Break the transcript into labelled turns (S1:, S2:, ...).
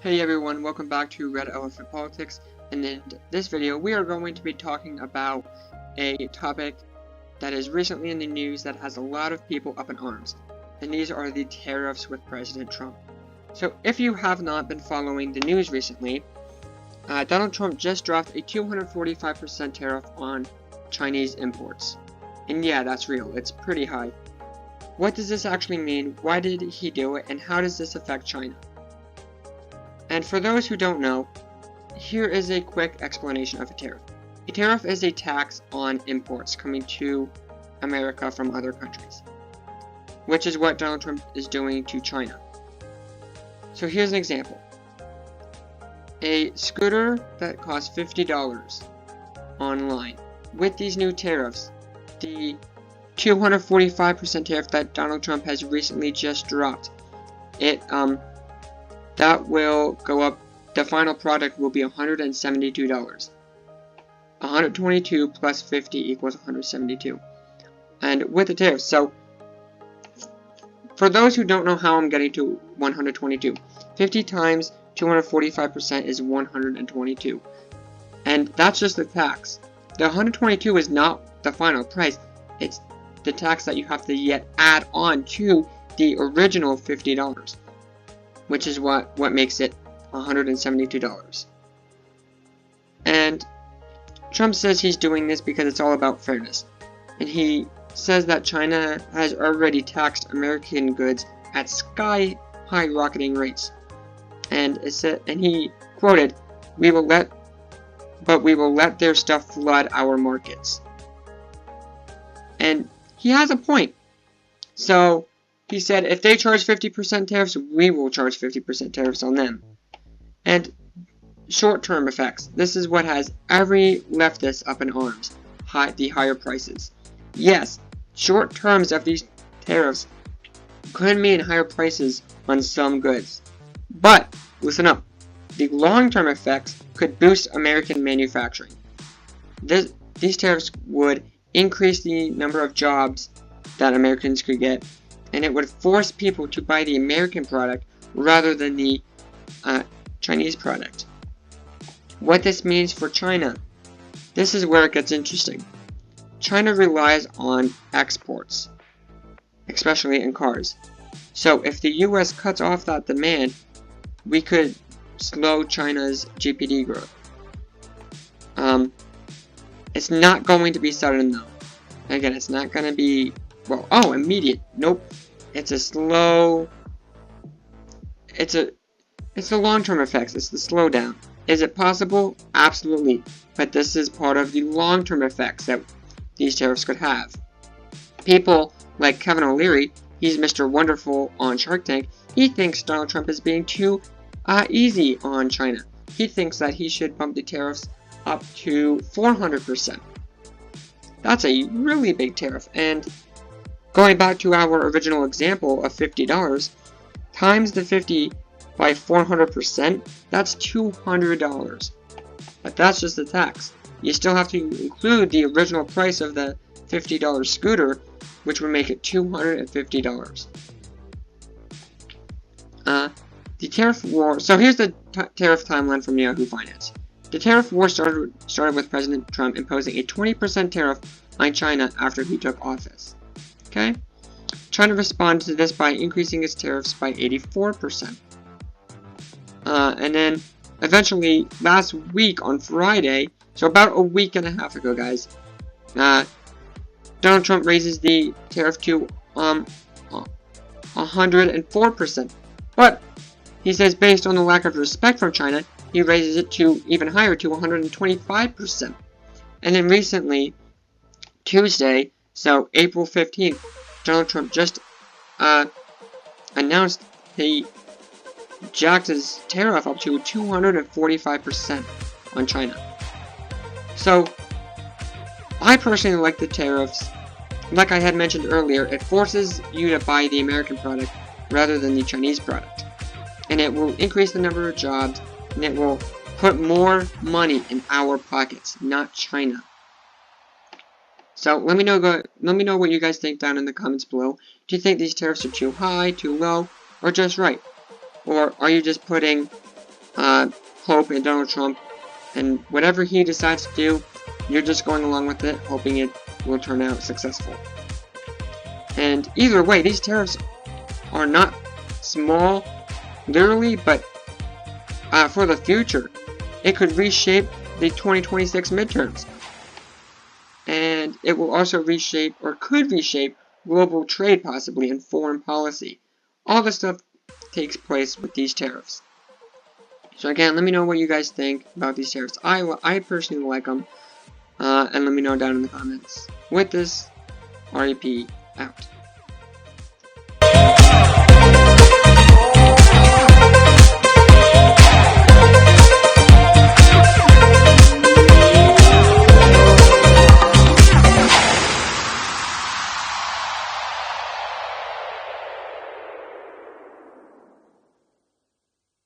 S1: Hey everyone, welcome back to Red Elephant Politics, and in this video we are going to be talking about a topic that is recently in the news that has a lot of people up in arms, and these are the tariffs with President Trump. So if you have not been following the news recently, Donald Trump just dropped a 245% tariff on Chinese imports. And yeah, that's real, it's pretty high. What does this actually mean, why did he do it, and how does this affect China? And for those who don't know, here is a quick explanation of a tariff. A tariff is a tax on imports coming to America from other countries, which is what Donald Trump is doing to China. So here's an example. A scooter that costs $50 online. With these new tariffs, the 245% tariff that Donald Trump has recently just dropped, that will go up. The final product will be $172. 122 plus 50 equals 172. And with the tariffs, so for those who don't know how I'm getting to 122, 50 times 245% is 122. And that's just the tax. The 122 is not the final price. It's the tax that you have to yet add on to the original $50. Which is what makes it $172. And Trump says he's doing this because it's all about fairness. And he says that China has already taxed American goods at sky-high rocketing rates. And he quoted, we will let their stuff flood our markets." And he has a point. So he said, if they charge 50% tariffs, we will charge 50% tariffs on them. And short-term effects. This is what has every leftist up in arms. The higher prices. Yes, short terms of these tariffs could mean higher prices on some goods. But, listen up. The long-term effects could boost American manufacturing. These tariffs would increase the number of jobs that Americans could get, and it would force people to buy the American product rather than the Chinese product. What this means for China, this is where it gets interesting. China relies on exports, especially in cars. So if the US cuts off that demand, we could slow China's GDP growth. It's not going to be sudden though. Again, it's not going to be immediate. Nope. It's a slow. It's the long-term effects. It's the slowdown. Is it possible? Absolutely. But this is part of the long-term effects that these tariffs could have. People like Kevin O'Leary, he's Mr. Wonderful on Shark Tank. He thinks Donald Trump is being too easy on China. He thinks that he should bump the tariffs up to 400%. That's a really big tariff, and going back to our original example of $50, times the 50 by 400%, that's $200. But that's just the tax. You still have to include the original price of the $50 scooter, which would make it $250. The tariff war. So here's the tariff timeline from Yahoo Finance. The tariff war started with President Trump imposing a 20% tariff on China after he took office. Okay? China responded to this by increasing its tariffs by 84%. And then, eventually, last week on Friday, so about a week and a half ago, guys, Donald Trump raises the tariff to 104%. But he says based on the lack of respect from China, he raises it to even higher, to 125%. And then recently, Tuesday, so April 15th, Donald Trump just announced he jacked his tariff up to 245% on China. So, I personally like the tariffs. Like I had mentioned earlier, it forces you to buy the American product rather than the Chinese product. And it will increase the number of jobs, and it will put more money in our pockets, not China. So let me know what you guys think down in the comments below. Do you think these tariffs are too high, too low, or just right? Or are you just putting hope in Donald Trump, and whatever he decides to do, you're just going along with it, hoping it will turn out successful. And either way, these tariffs are not small, literally, but for the future, it could reshape the 2026 midterms. And it will also reshape, or could reshape, global trade possibly, and foreign policy. All this stuff takes place with these tariffs. So again, let me know what you guys think about these tariffs. I personally like them, and let me know down in the comments. With this, REP out.